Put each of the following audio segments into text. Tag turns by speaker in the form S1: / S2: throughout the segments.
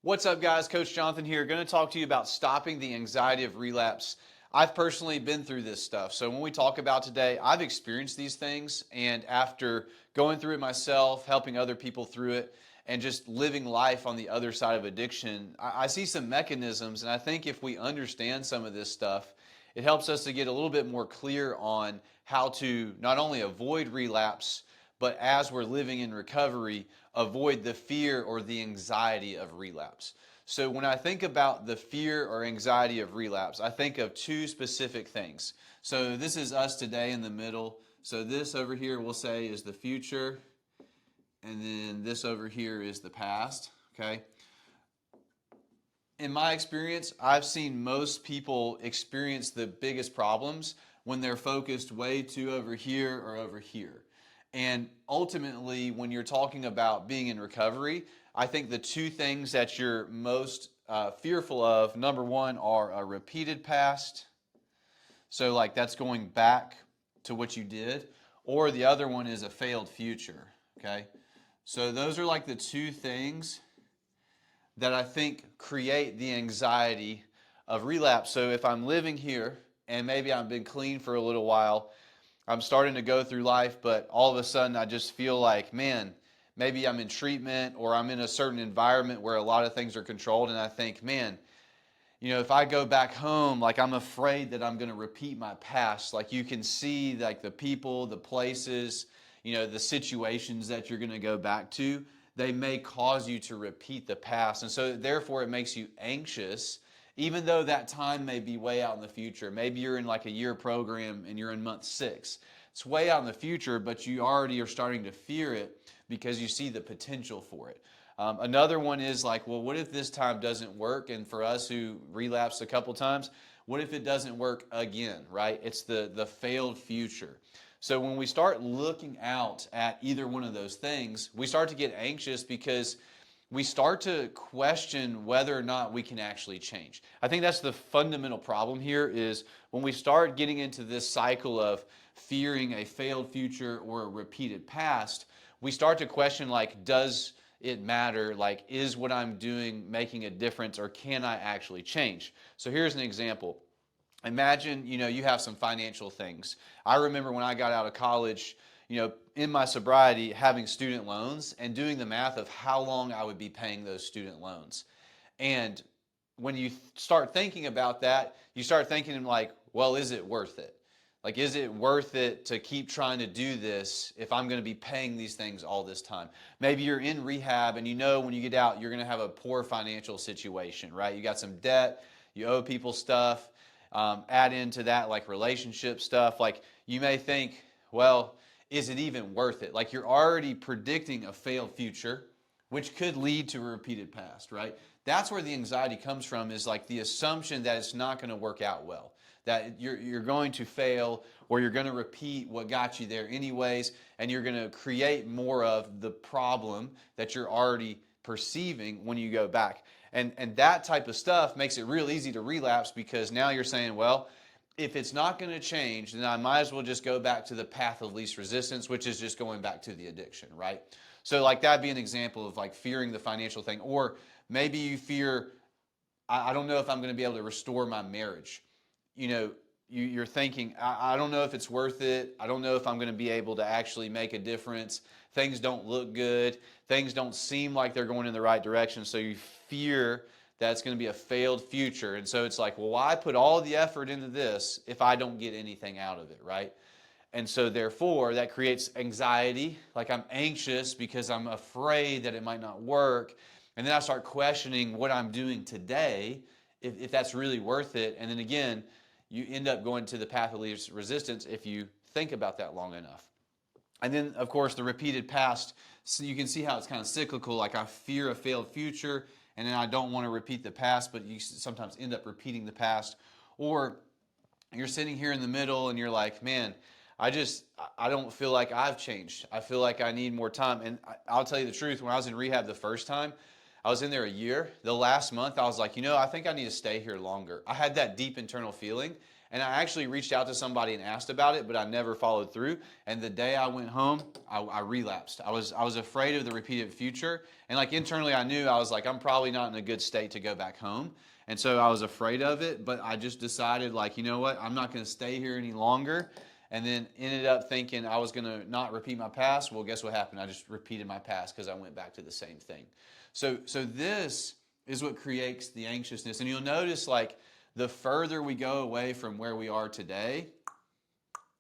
S1: What's up, guys? Coach Jonathan here. Going to talk to you about stopping the anxiety of relapse. I've personally been through this stuff. So when we talk about today, I've experienced these things, and after going through it myself, helping other people through it, and just living life on the other side of addiction, I see some mechanisms, and I think if we understand some of this stuff, it helps us to get a little bit more clear on how to not only avoid relapse, but as we're living in recovery, avoid the fear or the anxiety of relapse. So when I think about the fear or anxiety of relapse, I think of two specific things. So this is us today in the middle. So this over here we'll say is the future, and then this over here is the past, okay? In my experience, I've seen most people experience the biggest problems when they're focused way too over here or over here. And ultimately, when you're talking about being in recovery, I think the two things that you're most fearful of, number one, are a repeated past. So, like, that's going back to what you did. Or the other one is a failed future, okay? So, those are like the two things that I think create the anxiety of relapse. So, if I'm living here and maybe I've been clean for a little while, I'm starting to go through life, but all of a sudden I just feel like, man, maybe I'm in treatment or I'm in a certain environment where a lot of things are controlled, and I think, man, if I go back home, like I'm afraid that I'm going to repeat my past. Like you can see like the people, the places, the situations that you're going to go back to, they may cause you to repeat the past. And so therefore it makes you anxious, even though that time may be way out in the future. Maybe you're in like a year program and you're in month 6. It's way out in the future, but you already are starting to fear it because you see the potential for it. Another one is like, well, what if this time doesn't work? And for us who relapsed a couple times, what if it doesn't work again, right? It's the failed future. So when we start looking out at either one of those things, we start to get anxious because we start to question whether or not we can actually change. I think that's the fundamental problem here is when we start getting into this cycle of fearing a failed future or a repeated past, we start to question like, does it matter? Like, is what I'm doing making a difference, or can I actually change? So here's an example. Imagine, you have some financial things. I remember when I got out of college, in my sobriety, having student loans and doing the math of how long I would be paying those student loans. And when you start thinking about that, you start thinking like, well, is it worth it? Like, is it worth it to keep trying to do this if I'm going to be paying these things all this time? Maybe you're in rehab and when you get out, you're going to have a poor financial situation, right? You got some debt, you owe people stuff. Add into that like relationship stuff. Like you may think, well, is it even worth it? Like you're already predicting a failed future, which could lead to a repeated past, right? That's where the anxiety comes from, is like the assumption that it's not going to work out well, that you're going to fail, or you're going to repeat what got you there anyways, and you're going to create more of the problem that you're already perceiving when you go back. And that type of stuff makes it real easy to relapse, because now you're saying, well, if it's not going to change, then I might as well just go back to the path of least resistance, which is just going back to the addiction, right? So like that'd be an example of like fearing the financial thing. Or maybe you fear, I don't know if I'm going to be able to restore my marriage. You're thinking, I don't know if it's worth it. I don't know if I'm going to be able to actually make a difference. Things don't look good. Things don't seem like they're going in the right direction. So you fear that it's going to be a failed future. And so it's like, well, why put all the effort into this if I don't get anything out of it, right? And so therefore, that creates anxiety. Like I'm anxious because I'm afraid that it might not work. And then I start questioning what I'm doing today, if that's really worth it. And then again, you end up going to the path of least resistance if you think about that long enough. And then, of course, the repeated past, so you can see how it's kind of cyclical. Like I fear a failed future, and then I don't want to repeat the past, but you sometimes end up repeating the past. Or you're sitting here in the middle and you're like, man, I don't feel like I've changed. I feel like I need more time. And I'll tell you the truth, when I was in rehab the first time, I was in there a year. The last month, I was like, I think I need to stay here longer. I had that deep internal feeling, And I actually reached out to somebody and asked about it, but I never followed through. And the day I went home, I relapsed. I was afraid of the repeated future. And like internally, I knew I was like, I'm probably not in a good state to go back home. And so I was afraid of it, but I just decided like, you know what, I'm not going to stay here any longer. And then ended up thinking I was going to not repeat my past. Well, guess what happened? I just repeated my past because I went back to the same thing. So this is what creates the anxiousness. And you'll notice like the further we go away from where we are today,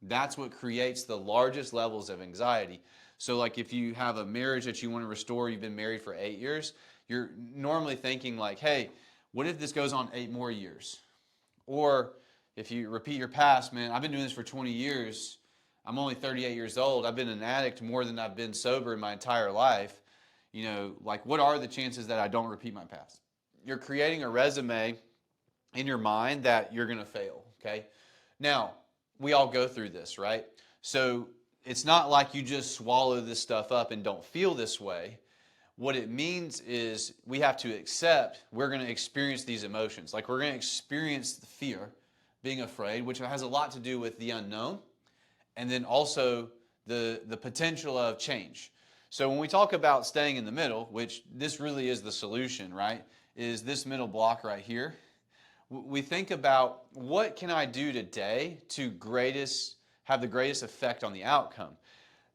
S1: that's what creates the largest levels of anxiety. So like if you have a marriage that you want to restore, you've been married for 8 years, you're normally thinking like, hey, what if this goes on 8 more years? Or if you repeat your past, man, I've been doing this for 20 years. I'm only 38 years old. I've been an addict more than I've been sober in my entire life. You know, like what are the chances that I don't repeat my past? You're creating a resume in your mind that you're going to fail, okay? Now, we all go through this, right? So it's not like you just swallow this stuff up and don't feel this way. What it means is we have to accept we're going to experience these emotions. Like we're going to experience the fear, being afraid, which has a lot to do with the unknown, and then also the potential of change. So when we talk about staying in the middle, which this really is the solution, right, is this middle block right here. We think about what can I do today to have the greatest effect on the outcome.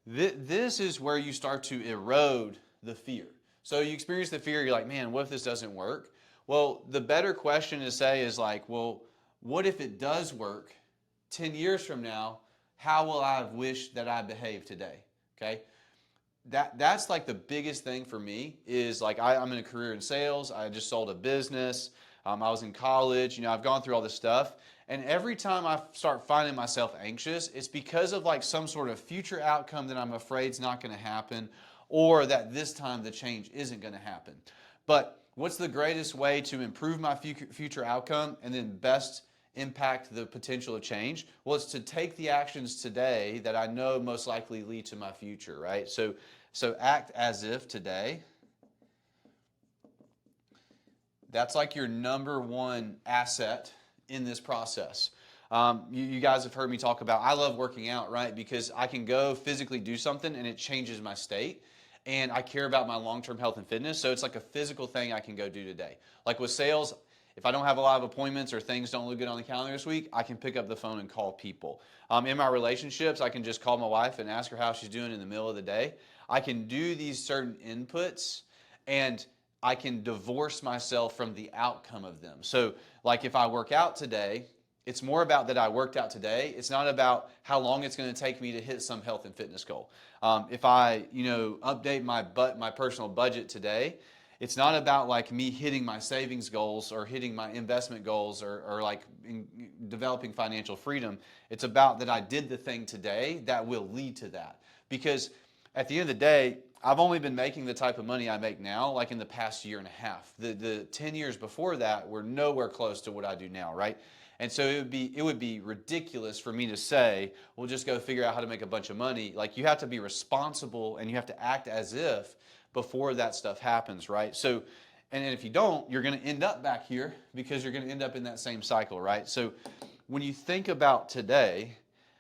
S1: This is where you start to erode the fear. So you experience the fear, you're like, man, what if this doesn't work? Well, the better question to say is like, well, what if it does work 10 years from now? How will I have wished that I behaved today? Okay? That's like the biggest thing for me is like I'm in a career in sales. I just sold a business. I was in college. You know, I've gone through all this stuff. And every time I start finding myself anxious, it's because of like some sort of future outcome that I'm afraid is not going to happen, or that this time the change isn't going to happen. But what's the greatest way to improve my future outcome and then best impact the potential of change? Well, it's to take the actions today that I know most likely lead to my future, right? So act as if today. That's like your number one asset in this process. You guys have heard me talk about, I love working out, right? Because I can go physically do something and it changes my state. And I care about my long-term health and fitness. So it's like a physical thing I can go do today. Like with sales, if I don't have a lot of appointments or things don't look good on the calendar this week, I can pick up the phone and call people. In my relationships, I can just call my wife and ask her how she's doing in the middle of the day. I can do these certain inputs and I can divorce myself from the outcome of them. So like if I work out today, it's more about that I worked out today. It's not about how long it's going to take me to hit some health and fitness goal. If I, update my personal budget today, it's not about like me hitting my savings goals or hitting my investment goals or like developing financial freedom. It's about that I did the thing today that will lead to that. Because at the end of the day, I've only been making the type of money I make now, like in the past year and a half. The 10 years before that were nowhere close to what I do now, right? And so it would be ridiculous for me to say, we'll just go figure out how to make a bunch of money. Like you have to be responsible and you have to act as if before that stuff happens, right? So, and if you don't, you're going to end up back here because you're going to end up in that same cycle, right? So when you think about today,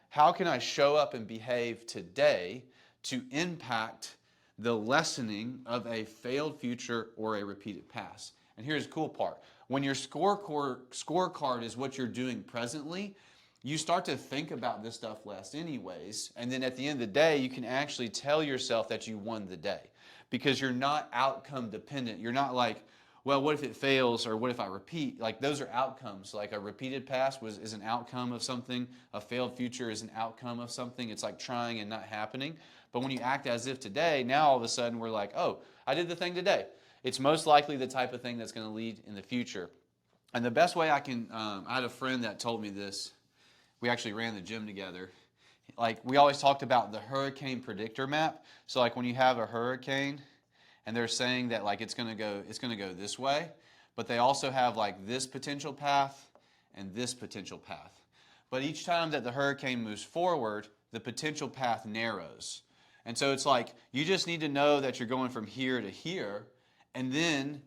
S1: how can I show up and behave today to impact the lessening of a failed future or a repeated past? And here's the cool part. When your scorecard is what you're doing presently, you start to think about this stuff less anyways. And then at the end of the day, you can actually tell yourself that you won the day because you're not outcome dependent. You're not like, well, what if it fails or what if I repeat? Like those are outcomes. Like a repeated past is an outcome of something. A failed future is an outcome of something. It's like trying and not happening. But when you act as if today, now all of a sudden we're like, oh, I did the thing today. It's most likely the type of thing that's going to lead in the future. And the best way I had a friend that told me this. We actually ran the gym together. Like we always talked about the hurricane predictor map. So like when you have a hurricane and they're saying that like it's going to go this way, but they also have like this potential path and this potential path. But each time that the hurricane moves forward, the potential path narrows. And so it's like you just need to know that you're going from here to here, and then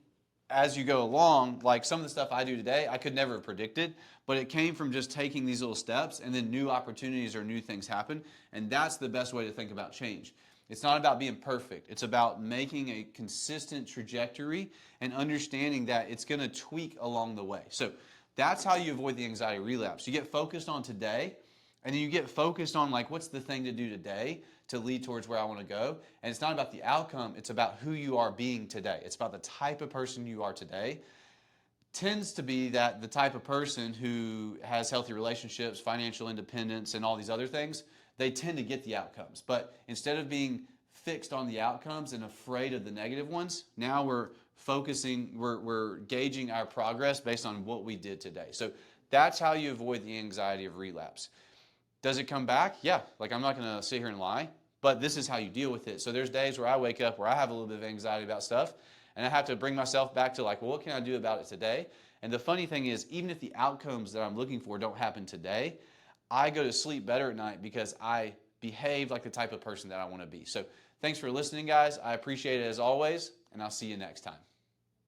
S1: as you go along, like some of the stuff I do today, I could never have predicted, but it came from just taking these little steps, and then new opportunities or new things happen. And that's the best way to think about change. It's not about being perfect. It's about making a consistent trajectory and understanding that it's going to tweak along the way. So that's how you avoid the anxiety relapse. You get focused on today, and then you get focused on like, what's the thing to do today to lead towards where I want to go. And it's not about the outcome. It's about who you are being today. It's about the type of person you are today. Tends to be that the type of person who has healthy relationships, financial independence, and all these other things, they tend to get the outcomes. But instead of being fixed on the outcomes and afraid of the negative ones, now we're focusing, we're gauging our progress based on what we did today. So that's how you avoid the anxiety of relapse. Does it come back? Yeah. Like, I'm not going to sit here and lie, but this is how you deal with it. So there's days where I wake up where I have a little bit of anxiety about stuff, and I have to bring myself back to like, well, what can I do about it today? And the funny thing is, even if the outcomes that I'm looking for don't happen today, I go to sleep better at night because I behave like the type of person that I want to be. So thanks for listening, guys. I appreciate it as always, and I'll see you next time.